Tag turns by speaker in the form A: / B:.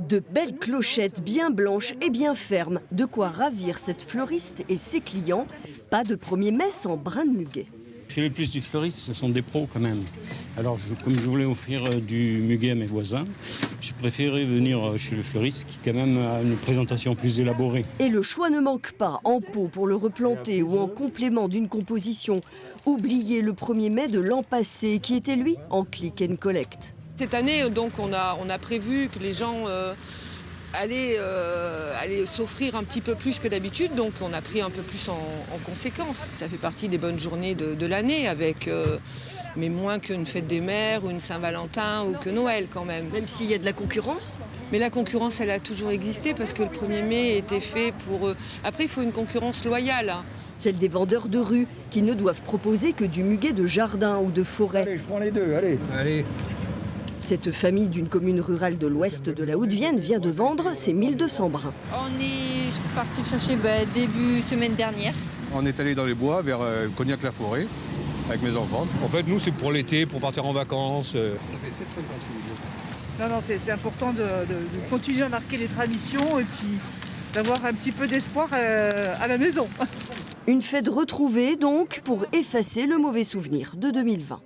A: De belles clochettes bien blanches et bien fermes, de quoi ravir cette fleuriste et ses clients. Pas de premier mai sans brin de muguet.
B: C'est le plus du fleuriste, ce sont des pros quand même. Alors comme je voulais offrir du muguet à mes voisins, je préférais venir chez le fleuriste qui quand même a une présentation plus élaborée.
A: Et le choix ne manque pas, en pot pour le replanter ou en complément d'une composition. Oubliez le 1er mai de l'an passé qui était lui en click and collect.
C: Cette année, donc, on a prévu que les gens allaient s'offrir un petit peu plus que d'habitude, donc on a pris un peu plus en conséquence. Ça fait partie des bonnes journées de l'année, avec mais moins qu'une fête des mères ou une Saint-Valentin ou que Noël quand même.
A: Même s'il y a de la concurrence ?
C: Mais la concurrence, elle a toujours existé parce que le 1er mai était fait pour... Après, il faut une concurrence loyale.
A: Celle des vendeurs de rue qui ne doivent proposer que du muguet de jardin ou de forêt.
D: Allez, je prends les deux, allez.
A: Cette famille d'une commune rurale de l'ouest de la Haute-Vienne vient de vendre ses 1200 brins.
E: On est parti le chercher début semaine dernière.
F: On est allé dans les bois vers Cognac-la-Forêt avec mes enfants. En fait, nous, c'est pour l'été, pour partir en vacances. Ça fait 7,50 €.
G: Non, c'est important de continuer à marquer les traditions et puis d'avoir un petit peu d'espoir à la maison.
A: Une fête retrouvée donc pour effacer le mauvais souvenir de 2020.